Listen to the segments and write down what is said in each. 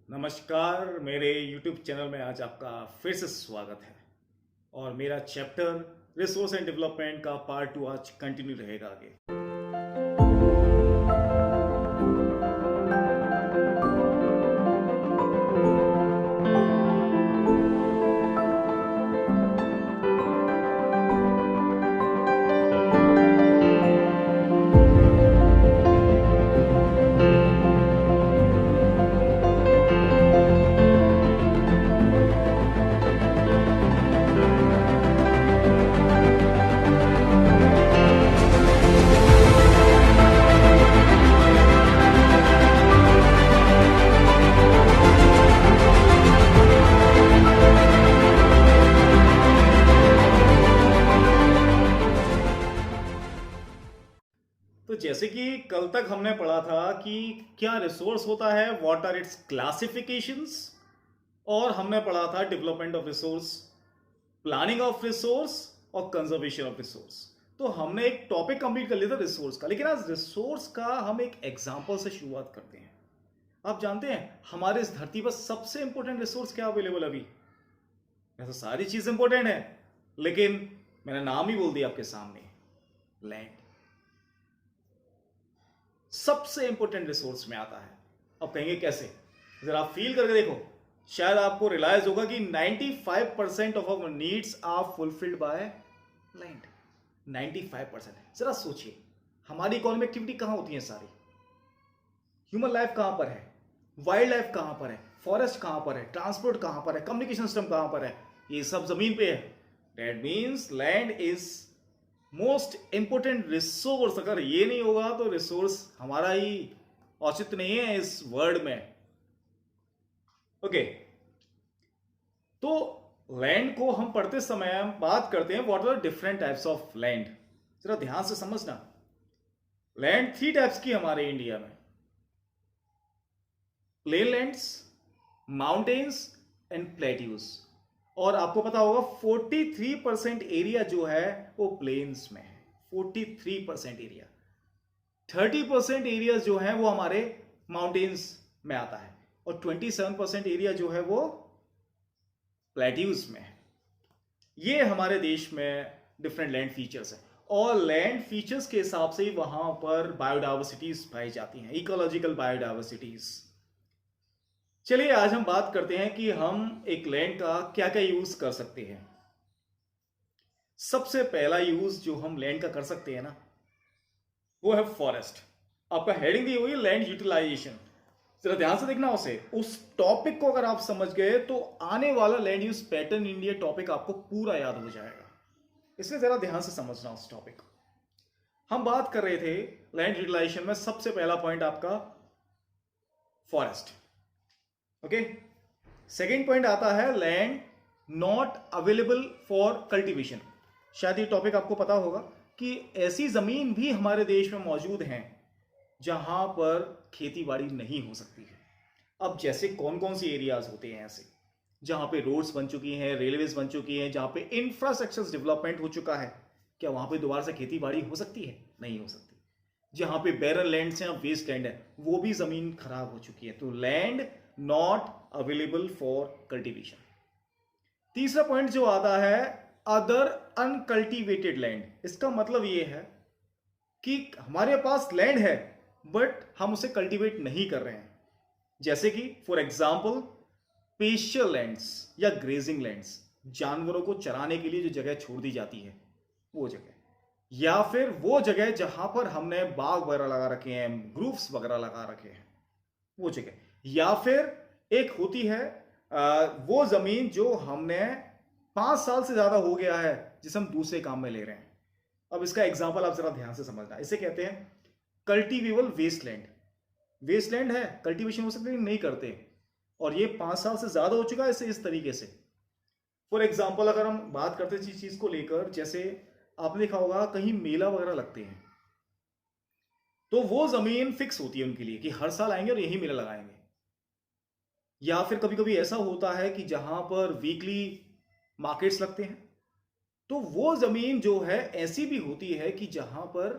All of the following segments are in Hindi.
नमस्कार। मेरे YouTube चैनल में आज आपका फिर से स्वागत है और मेरा चैप्टर रिसोर्स एंड डेवलपमेंट का पार्ट 2 आज कंटिन्यू रहेगा आगे। तो जैसे कि कल तक हमने पढ़ा था कि क्या रिसोर्स होता है, व्हाट आर इट्स क्लासिफिकेशंस, और हमने पढ़ा था development of resource, planning of resource और कंजर्वेशन ऑफ रिसोर्स। तो हमने एक टॉपिक कंप्लीट कर लिया था रिसोर्स का, लेकिन आज रिसोर्स का हम एक एग्जांपल से शुरुआत करते हैं। आप जानते हैं हमारे इस धरती पर सबसे इंपॉर्टेंट रिसोर्स क्या अवेलेबल अभी? ऐसा सारी चीज इंपॉर्टेंट है, लेकिन मैंने नाम ही बोल दिया आपके सामने, लैंड सबसे इंपॉर्टेंट रिसोर्स में आता है। अब कहेंगे कैसे? जरा आप फील करके देखो, शायद आपको रियलाइज होगा कि 95% of our needs are fulfilled by land. 95%। जरा सोचिए, हमारी इकोनॉमिक एक्टिविटी कहां होती है सारी? ह्यूमन लाइफ कहां पर है? वाइल्ड लाइफ कहां पर है? फॉरेस्ट कहां पर है? ट्रांसपोर्ट कहां पर है? कम्युनिकेशन सिस्टम कहां पर है? ये सब जमीन पे है। That means land is most important resource. अगर ये नहीं होगा तो रिसोर्स हमारा ही औचित्य नहीं है इस वर्ड में। ओके, तो लैंड को हम पढ़ते समय हम बात करते हैं what are different types of land. जरा ध्यान से समझना, लैंड 3 टाइप्स की हमारे इंडिया में, plain lands, mountains and plateaus. और आपको पता होगा 43% एरिया जो है वो प्लेन्स में है। 43% एरिया, 30% एरिया जो है वो हमारे माउंटेन्स में आता है और 27% एरिया जो है वो प्लेट्यूज में है। ये हमारे देश में डिफरेंट लैंड फीचर्स है और लैंड फीचर्स के हिसाब से ही वहां पर बायोडाइवर्सिटीज पाई जाती हैं, इकोलॉजिकल बायोडाइवर्सिटीज। चलिए आज हम बात करते हैं कि हम एक लैंड का क्या क्या यूज कर सकते हैं। सबसे पहला यूज जो हम लैंड का कर सकते हैं ना, वो है फॉरेस्ट। आपका हेडिंग दी हुई है लैंड यूटिलाइजेशन। जरा ध्यान से देखना उस टॉपिक को अगर आप समझ गए तो आने वाला land use pattern India topic आपको पूरा याद हो जाएगा। इसलिए जरा ध्यान से समझना उस टॉपिक को। हम बात कर रहे थे लैंड यूटिलाइजेशन में, सबसे पहला पॉइंट आपका फॉरेस्ट। ओके, सेकेंड पॉइंट आता है land not available for cultivation. शायद ये टॉपिक आपको पता होगा कि ऐसी जमीन भी हमारे देश में मौजूद हैं जहां पर खेती बाड़ी नहीं हो सकती है। अब जैसे कौन कौन सी एरियाज होते हैं ऐसे जहां पे रोड्स बन चुकी हैं, रेलवेज बन चुकी हैं, जहां पे इंफ्रास्ट्रक्चर डेवलपमेंट हो चुका है, क्या वहां पे दोबारा से खेती बाड़ी हो सकती है? नहीं हो सकती। जहां पे बैरन लैंड्स हैं, वेस्ट लैंड है, वो भी जमीन खराब हो चुकी है। तो land not available for cultivation. तीसरा पॉइंट जो आता है अदर अनकल्टीवेटेड लैंड। इसका मतलब यह है कि हमारे पास लैंड है बट हम उसे कल्टीवेट नहीं कर रहे हैं। जैसे कि फॉर एग्जांपल पेस्चर लैंड्स या ग्रेजिंग लैंड्स, जानवरों को चराने के लिए जो जगह छोड़ दी जाती है वो जगह, या फिर वो जगह जहां पर हमने बाग वगैरह लगा रखे हैं, ग्रूव्स वगैरह लगा रखे हैं, वो जगह, या फिर एक होती है वो जमीन जो हमने 5 साल से ज्यादा हो गया है जिसे हम दूसरे काम में ले रहे हैं। अब इसका एग्जांपल आप जरा ध्यान से समझना। इसे कहते हैं कल्टीवेबल वेस्टलैंड। वेस्टलैंड है, कल्टीवेशन हो सकती है, नहीं करते, और ये 5 साल से ज्यादा हो चुका है। इसे इस तरीके से फॉर एग्जाम्पल अगर हम बात करते हैं चीज को लेकर, जैसे आपने देखा होगा कहीं मेला वगैरह लगते हैं तो वो जमीन फिक्स होती है उनके लिए कि हर साल आएंगे और यही मेला लगाएंगे। या फिर कभी कभी ऐसा होता है कि जहां पर वीकली मार्केट्स लगते हैं, तो वो जमीन जो है ऐसी भी होती है कि जहां पर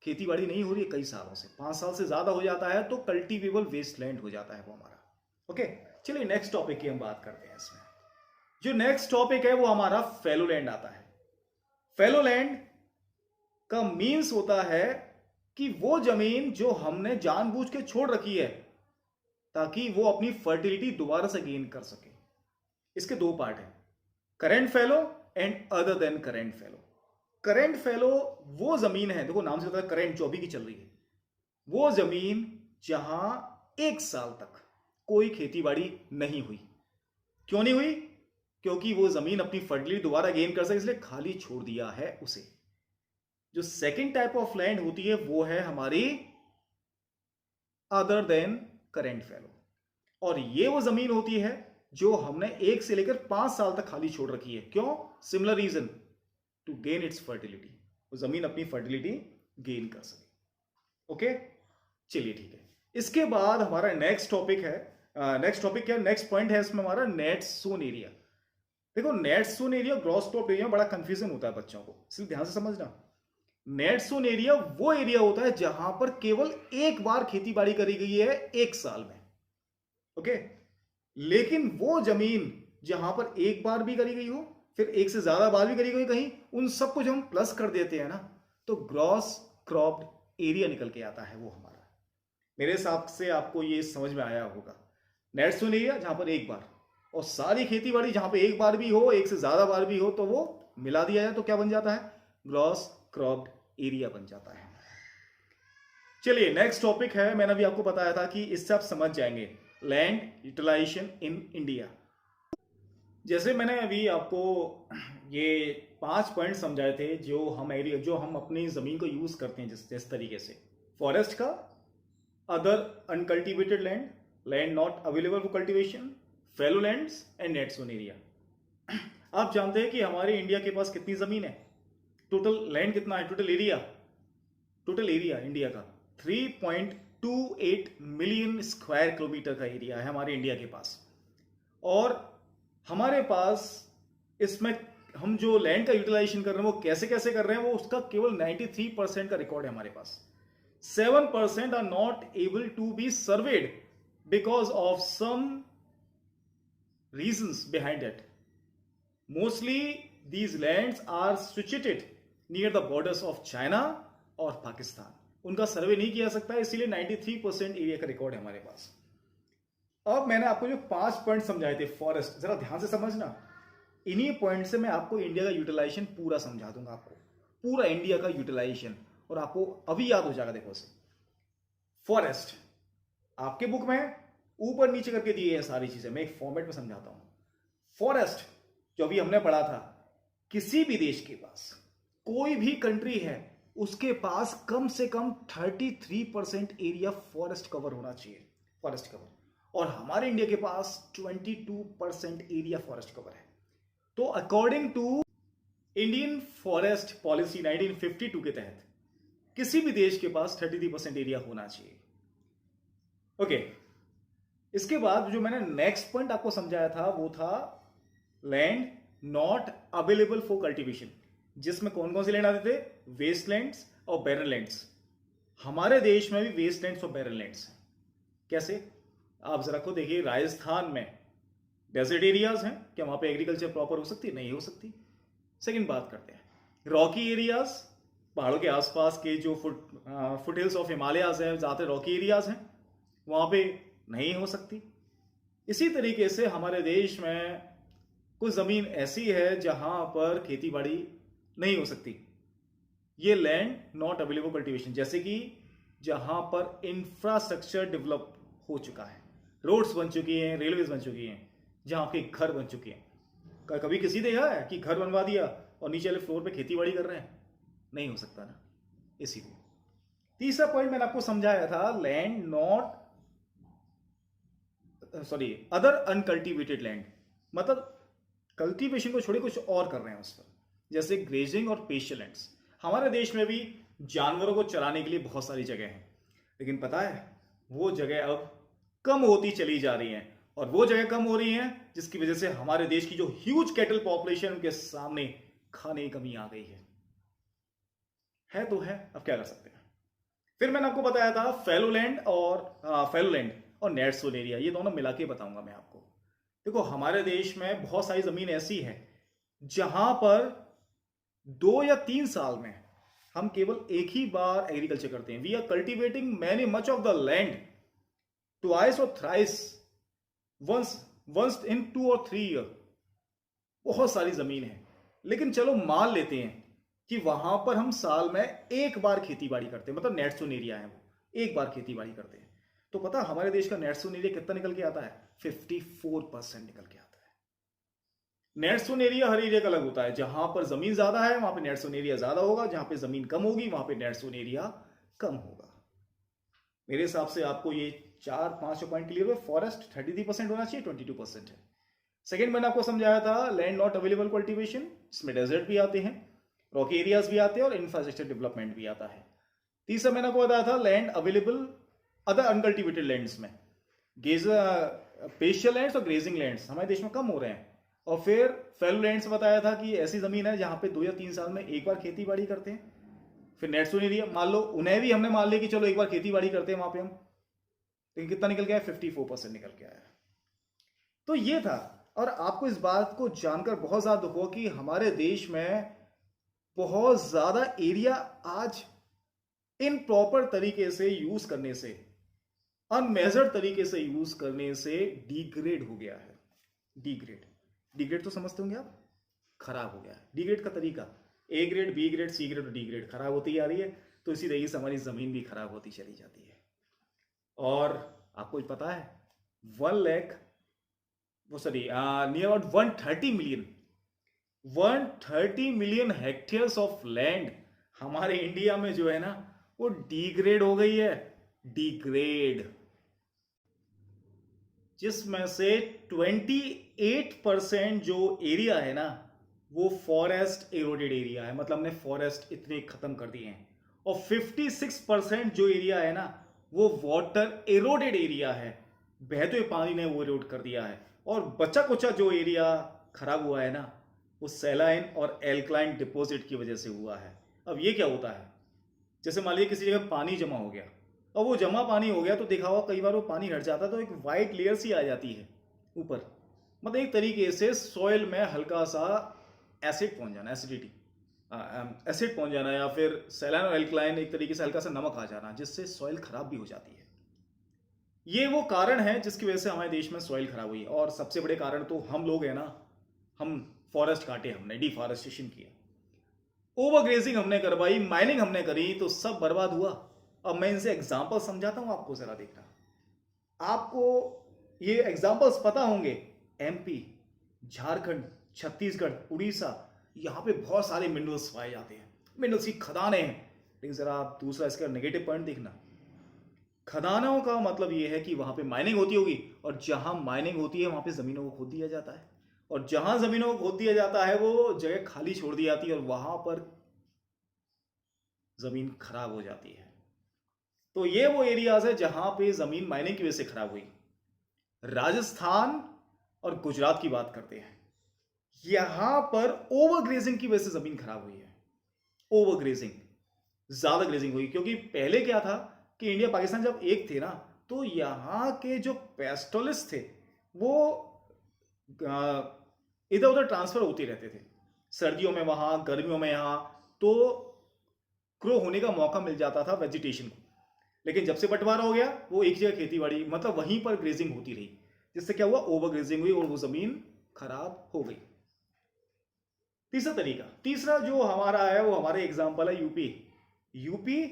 खेती बाड़ी नहीं हो रही है कई सालों से, 5 साल से ज्यादा हो जाता है, तो कल्टीवेबल वेस्टलैंड हो जाता है वो हमारा। ओके, चलिए नेक्स्ट टॉपिक की हम बात करते हैं। इसमें जो नेक्स्ट टॉपिक है वो हमारा फेलो लैंड आता है। फेलो लैंड का मीन्स होता है कि वो जमीन जो हमने जानबूझ के छोड़ रखी है ताकि वो अपनी फर्टिलिटी दोबारा से गेन कर सके। इसके दो पार्ट हैं, current fellow and other than current fellow. Current fellow वो जमीन है, देखो नाम से पता है करेंट जो अभी की चल रही है, वो जमीन जहां 1 साल तक कोई खेतीबाड़ी नहीं हुई। क्यों नहीं हुई? क्योंकि वो जमीन अपनी फर्टिलिटी दोबारा गेन कर सके, इसलिए खाली छोड़ दिया है उसे। जो सेकंड टाइप ऑफ लैंड होती है वो है हमारी अदर देन करेंट फेलो, और ये वो जमीन होती है जो हमने 1 से लेकर 5 साल तक खाली छोड़ रखी है। क्यों? Similar reason, to gain its fertility, वो जमीन अपनी फर्टिलिटी गेन कर सके। ओके, चलिए ठीक है। इसके बाद हमारा नेक्स्ट टॉपिक है, नेक्स्ट पॉइंट है इसमें हमारा नेट सोन एरिया। देखो net sown area, gross crop area, बड़ा कंफ्यूजन होता है बच्चों को, सिर्फ ध्यान से समझना। नेट सोन एरिया वो एरिया होता है जहां पर केवल एक बार खेती बाड़ी करी गई है 1 साल में। ओके, लेकिन वो जमीन जहां पर एक बार भी करी गई हो, फिर एक से ज्यादा बार भी करी गई कहीं, उन सब कुछ हम प्लस कर देते हैं ना, तो ग्रॉस क्रॉप्ड एरिया निकल के आता है वो हमारा। मेरे हिसाब से आपको ये समझ में आया होगा। नेट सोन एरिया जहां पर एक बार, और सारी खेती बाड़ी जहां पर एक बार भी हो, एक से ज्यादा बार भी हो, तो वो मिला दिया जाए तो क्या बन जाता है? ग्रॉस क्रॉप्ड एरिया बन जाता है। चलिए नेक्स्ट टॉपिक है, मैंने अभी आपको बताया था कि इससे आप समझ जाएंगे लैंड यूटिलाइजेशन इन इंडिया। जैसे मैंने अभी आपको ये 5 पॉइंट समझाए थे जो हम अपनी जमीन को यूज करते हैं जिस तरीके से, फॉरेस्ट का, other uncultivated land, land not available for cultivation, fellow lands and net zone area. आप जानते हैं कि हमारे इंडिया के पास कितनी जमीन है? टोटल लैंड कितना है? टोटल एरिया इंडिया का 3.28 मिलियन स्क्वायर किलोमीटर का एरिया है हमारे इंडिया के पास। और हमारे पास इसमें हम जो लैंड का यूटिलाइजेशन कर रहे हैं वो कैसे कैसे कर रहे हैं, वो उसका केवल 93% का रिकॉर्ड है हमारे पास। 7% are not able to be served because of some reasons behind that. Mostly these lands are situated near the borders of China और पाकिस्तान, उनका सर्वे नहीं किया सकता, इसीलिए 93% एरिया का रिकॉर्ड है हमारे पास। अब मैंने आपको जो 5 पॉइंट समझाए थे फॉरेस्ट, जरा ध्यान से समझना। इन्हीं पॉइंट से मैं आपको इंडिया का यूटिलाइजेशन पूरा समझा दूंगा, आपको पूरा इंडिया का यूटिलाइजेशन, और आपको अभी याद हो जाएगा। देखो से फॉरेस्ट आपके बुक में ऊपर नीचे करके दिए हैं सारी चीजें, मैं एक फॉर्मेट में समझाता हूं। फॉरेस्ट जो अभी हमने पढ़ा था, किसी भी देश के पास, कोई भी कंट्री है, उसके पास कम से कम 33% एरिया फॉरेस्ट कवर होना चाहिए, फॉरेस्ट कवर। और हमारे इंडिया के पास 22% एरिया फॉरेस्ट कवर है। तो according to Indian forest policy 1952 के तहत किसी भी देश के पास 33% एरिया होना चाहिए। ओके, इसके बाद जो मैंने नेक्स्ट पॉइंट आपको समझाया था वो था land not available for cultivation, जिसमें कौन कौन से लैंड आते थे? वेस्टलैंड्स और बैरन लैंड्स। हमारे देश में भी वेस्टलैंड्स और बैरन लैंड्स हैं। कैसे? आप जरा को देखिए, राजस्थान में डेजर्ट एरियाज हैं, क्या वहां पे एग्रीकल्चर प्रॉपर हो सकती है? नहीं हो सकती। सेकंड बात करते हैं रॉकी एरियाज, पहाड़ों के आसपास के जो फुट हिल्स ऑफ हिमालयाज हैं, ज्यादातर रॉकी एरियाज हैं, वहां पे नहीं हो सकती। इसी तरीके से हमारे देश में कुछ जमीन ऐसी है जहां पर खेती बाड़ी नहीं हो सकती, ये लैंड नॉट अवेलेबल कल्टीवेशन। जैसे कि जहां पर इंफ्रास्ट्रक्चर डेवलप हो चुका है, रोड्स बन चुकी हैं, रेलवेज बन चुकी हैं, जहां आपके घर बन चुके हैं। कभी किसी देखा है कि घर बनवा दिया और नीचे वाले फ्लोर पे खेती बाड़ी कर रहे हैं? नहीं हो सकता ना। इसीलिए तीसरा पॉइंट मैंने आपको समझाया था, land not other uncultivated land, मतलब कल्टीवेशन को छोड़े कुछ और कर रहे हैं उस पर, जैसे ग्रेजिंग और पेस्चर लैंड्स। हमारे देश में भी जानवरों को चराने के लिए बहुत सारी जगह हैं, लेकिन पता है वो जगह अब कम होती चली जा रही हैं, और वो जगह कम हो रही हैं जिसकी वजह से हमारे देश की जो ह्यूज कैटल पॉपुलेशन, उनके सामने खाने की कमी आ गई है तो है, अब क्या कर सकते हैं। फिर मैंने आपको बताया था फेलो लैंड और नेट सोन एरिया, ये दोनों मिला के बताऊंगा मैं आपको। देखो हमारे देश में बहुत सारी जमीन ऐसी है जहां पर 2 या 3 साल में हम केवल एक ही बार एग्रीकल्चर करते हैं। We are cultivating many much of the land twice और थ्राइस, वंस वंस इन 2 और 3 ईयर। बहुत सारी जमीन है, लेकिन चलो मान लेते हैं कि वहां पर हम साल में एक बार खेती बाड़ी करते हैं, मतलब नेट सोन एरिया है वो, एक बार खेती बाड़ी करते हैं। तो पता हमारे देश का नेट सोन एरिया कितना निकल के आता है? 54% निकल के आता है। नेट सोन एरिया हर एरिया का अलग होता है। जहां पर जमीन ज्यादा है वहां पे नेट सोन एरिया ज्यादा होगा, जहां पे जमीन कम होगी वहां पे नेट सोन एरिया कम होगा। मेरे हिसाब से आपको ये 4-5 पॉइंट क्लियर हुए। फॉरेस्ट 33% होना चाहिए, 22% है। सेकेंड मैंने आपको समझाया था लैंड नॉट अवेलेबल कल्टीवेशन, इसमें डेजर्ट भी आते हैं, रॉकी एरियाज भी आते हैं और इंफ्रास्ट्रक्चर डेवलपमेंट भी आता है। तीसरा मैंने आपको बताया था land available other uncultivated lands में, पेस्चर लैंड्स और ग्रेजिंग लैंड्स हमारे देश में कम हो रहे हैं। और फिर फेलो लैंड्स बताया था कि ऐसी जमीन है जहां पे 2 या 3 साल में एक बार खेती बाड़ी करते हैं। फिर नेट सोन एरिया मान लो, उन्हें भी हमने मान लिया कि चलो एक बार खेती बाड़ी करते हैं वहां पे हम, लेकिन कितना निकल गया? 54% निकल के आया। तो ये था। और आपको इस बात को जानकर बहुत ज्यादा दुख हुआ कि हमारे देश में बहुत ज्यादा एरिया आज इन प्रॉपर तरीके से यूज करने से, अनमेजर्ड तरीके से यूज करने से डिग्रेड हो गया है। डिग्रेड तो समझते होंगे आप, खराब हो गया है। डिग्रेड का तरीका A grade, B grade, C grade और डी ग्रेड, खराब होती आ रही है। तो इसी तरीके से हमारी जमीन भी खराब होती चली जाती है। और आपको पता है 1 lakh near about 130 million hectares of land हमारे इंडिया में जो है ना वो डिग्रेड हो गई है। डिग्रेड, जिसमें से 28% जो एरिया है ना वो फॉरेस्ट एरोडेड एरिया है, मतलब हमने फॉरेस्ट इतने खत्म कर दिए हैं। और 56% जो एरिया है ना वो वाटर एरोडेड एरिया है, बहते हुए पानी ने वो एरोड कर दिया है। और बचा कुचा जो एरिया खराब हुआ है ना वो सैलाइन और एल्कलाइन डिपॉजिट की वजह से हुआ है। अब ये क्या होता है, जैसे मान लीजिए किसी जगह पानी जमा हो गया और वो जमा पानी हो गया तो देखा होगा कई बार वो पानी हट जाता है तो एक वाइट लेयर सी आ जाती है ऊपर, मतलब एक तरीके से सॉइल में हल्का सा एसिड पहुंच जाना, एसिड पहुंच जाना, या फिर सैलाइन और एल्कलाइन एक तरीके से हल्का सा नमक आ जाना, जिससे सॉइल खराब भी हो जाती है। ये वो कारण है जिसकी वजह से हमारे देश में सॉइल खराब हुई। और सबसे बड़े कारण तो हम लोग हैं ना, हम फॉरेस्ट काटे, हमने डिफॉरेस्टेशन किया, ओवरग्रेजिंग हमने करवाई, माइनिंग हमने करी, तो सब बर्बाद हुआ। अब मैं इनसे एग्जांपल समझाता हूं आपको, जरा देखना। आपको ये एग्जांपल्स पता होंगे, एमपी, झारखंड, छत्तीसगढ़, उड़ीसा, यहां पे बहुत सारे मिनरल्स पाए जाते हैं, मिनरल्स की खदानें हैं। लेकिन जरा आप दूसरा इसका नेगेटिव पॉइंट देखना, खदानों का मतलब यह है कि वहां पे माइनिंग होती होगी, और जहां माइनिंग होती है वहां पे जमीनों को खोद दिया जाता है, और जहां जमीनों को खोद दिया जाता है वो जगह खाली छोड़ दी जाती है और वहां पर जमीन खराब हो जाती है। तो ये वो एरियाज है जहां पे जमीन माइनिंग की वजह से खराब हुई। राजस्थान और गुजरात की बात करते हैं, यहां पर ओवरग्रेजिंग की वजह से जमीन खराब हुई है। ओवरग्रेजिंग, ज्यादा ग्रेजिंग हुई, क्योंकि पहले क्या था कि इंडिया पाकिस्तान जब एक थे ना तो यहां के जो पेस्टोलिस्ट थे वो इधर उधर ट्रांसफर होते रहते थे, सर्दियों में वहां, गर्मियों में यहां, तो ग्रो होने का मौका मिल जाता था वेजिटेशन को। लेकिन जब से बंटवारा हो गया वो एक जगह खेती बाड़ी, मतलब वहीं पर ग्रेजिंग होती रही, जिससे क्या हुआ, ओवर ग्रेजिंग हुई और वो जमीन खराब हो गई। तीसरा तरीका, तीसरा जो हमारा है वो हमारे एग्जाम्पल है यूपी,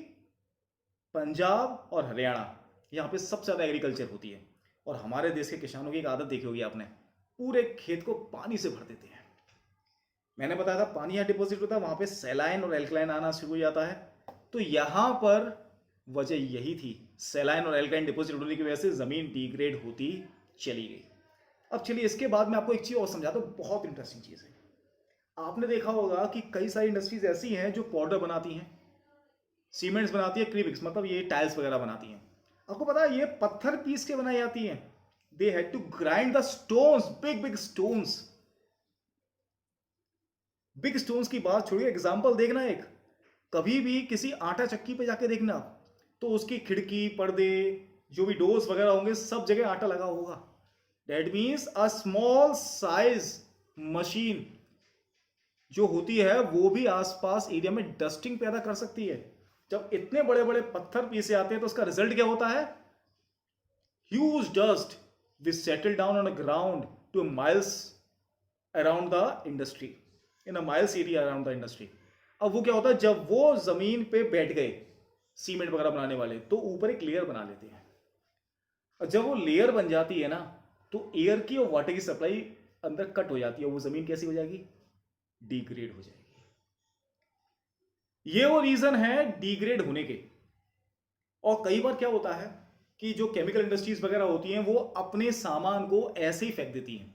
पंजाब और हरियाणा। यहां पे सबसे ज्यादा एग्रीकल्चर होती है। और हमारे देश के किसानों की एक आदत देखी होगी आपने, पूरे खेत को पानी से भर देते हैं। मैंने बताया था पानी यहां डिपॉजिट होता है, वहां पे सैलाइन और एल्कलाइन आना शुरू हो जाता है। तो यहां पर वजह यही थी, सैलाइन और एल्कलाइन डिपॉजिट होने की वजह से जमीन डिग्रेड होती चली गई। अब चलिए इसके बाद मैं आपको एक चीज और समझाता हूं, बहुत इंटरेस्टिंग चीज है। आपने देखा होगा कि कई सारी इंडस्ट्रीज ऐसी हैं जो पाउडर बनाती हैं, सीमेंट्स बनाती है, क्रीबिक्स मतलब ये टाइल्स वगैरह बनाती हैं। आपको पता है ये पत्थर पीस के बनाई जाती हैं। They had to grind the stones, big big stones. Big stones की बात छोड़िए, एग्जांपल देखना एक, कभी भी किसी आटा चक्की पे जाके देखना तो उसकी खिड़की, पर्दे, जो भी डोर्स वगैरह होंगे सब जगह आटा लगा होगा। That means a small size machine जो होती है वो भी आसपास एरिया में डस्टिंग पैदा कर सकती है। जब इतने बड़े बड़े पत्थर पीसे आते हैं तो उसका रिजल्ट क्या होता है? Huge dust which settle down on the ground two miles around the industry, in a miles area around the industry. अब वो क्या होता है, जब वो जमीन पे बैठ गए सीमेंट वगैरह बनाने वाले तो ऊपर एक लेयर बना लेते हैं, और जब वो लेयर बन जाती है ना तो एयर की और वाटर की सप्लाई अंदर कट हो जाती है, वो जमीन कैसी हो जाएगी? डिग्रेड हो जाएगी। ये वो रीजन है डिग्रेड होने के। और कई बार क्या होता है कि जो केमिकल इंडस्ट्रीज वगैरह होती हैं वो अपने सामान को ऐसे ही फेंक देती हैं।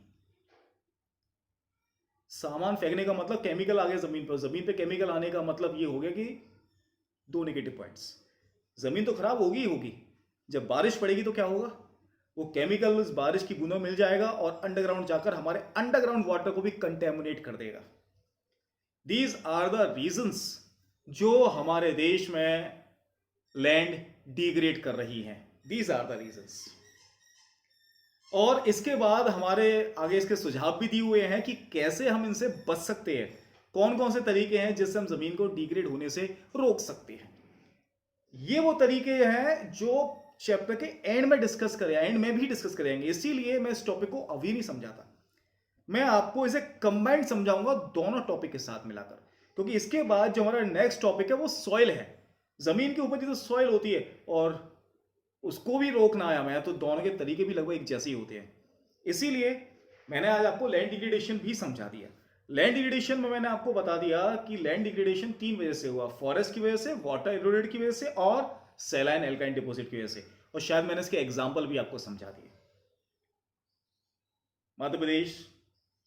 सामान फेंकने का मतलब केमिकल आ गया जमीन पर, जमीन पे केमिकल आने का मतलब ये हो गया कि दो नेगेटिव पॉइंट्स। जमीन तो खराब होगी ही होगी, जब बारिश पड़ेगी तो क्या होगा? वो केमिकल उस बारिश की बूंदों मिल जाएगा और अंडरग्राउंड जाकर हमारे अंडरग्राउंड वाटर को भी कंटेमिनेट कर देगा। दीज आर द रीजंस जो हमारे देश में लैंड डिग्रेड कर रही हैं। These are the reasons. और इसके बाद हमारे आगे इसके सुझाव भी दिए हुए हैं कि कैसे हम इनसे बच सकते हैं, कौन कौन से तरीके हैं जिससे हम जमीन को डिग्रेड होने से रोक सकते हैं। ये वो तरीके हैं जो चैप्टर के एंड में डिस्कस करें, एंड में भी डिस्कस करेंगे, इसीलिए मैं इस टॉपिक को अभी नहीं समझाता। मैं आपको इसे कंबाइंड समझाऊंगा दोनों टॉपिक के साथ मिलाकर, क्योंकि इसके बाद जो हमारा नेक्स्ट टॉपिक है वो सॉइल है। जमीन के ऊपर की जो सॉइल होती है और उसको भी रोकना आया मैं, तो दोनों के तरीके भी लगभग एक जैसे ही होते हैं। इसीलिए मैंने आज आपको लैंड डिग्रेडेशन भी समझा दिया। लैंड डिग्रेडेशन में मैंने आपको बता दिया कि लैंड डिग्रेडेशन 3 वजह से हुआ, फॉरेस्ट की वजह से, वाटर इरोडेड की वजह से और सैलाइन एल्काइन डिपॉजिट की वजह से। और शायद मैंने इसके एग्जाम्पल भी आपको समझा दिए। मध्य प्रदेश,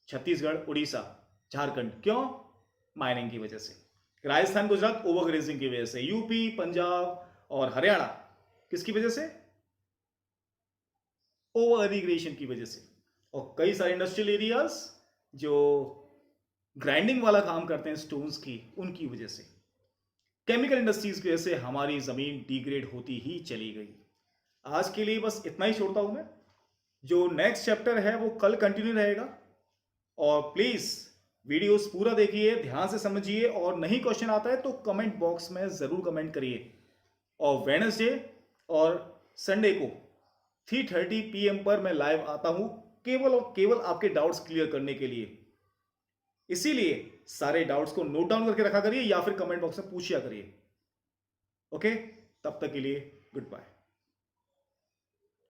छत्तीसगढ़, उड़ीसा, झारखंड, क्यों? माइनिंग की वजह से। राजस्थान, गुजरात ओवरग्रेजिंग की वजह से। यूपी, पंजाब और हरियाणा किसकी वजह से? ओवर इरिगेशन की वजह से। और कई सारे इंडस्ट्रियल एरियाज जो ग्राइंडिंग वाला काम करते हैं स्टोन्स की, उनकी वजह से। केमिकल इंडस्ट्रीज की वजह से हमारी जमीन डिग्रेड होती ही चली गई। आज के लिए बस इतना ही छोड़ता हूं मैं। जो नेक्स्ट चैप्टर है वो कल कंटिन्यू रहेगा। और प्लीज वीडियोस पूरा देखिए, ध्यान से समझिए, और नहीं क्वेश्चन आता है तो कमेंट बॉक्स में जरूर कमेंट करिए। और वेडनेसडे और संडे को 3:30 PM पर मैं लाइव आता हूं, केवल और केवल आपके डाउट्स क्लियर करने के लिए। इसीलिए सारे डाउट्स को नोट डाउन करके रखा करिए या फिर कमेंट बॉक्स में पूछिया करिए। ओके, तब तक के लिए गुड बाय।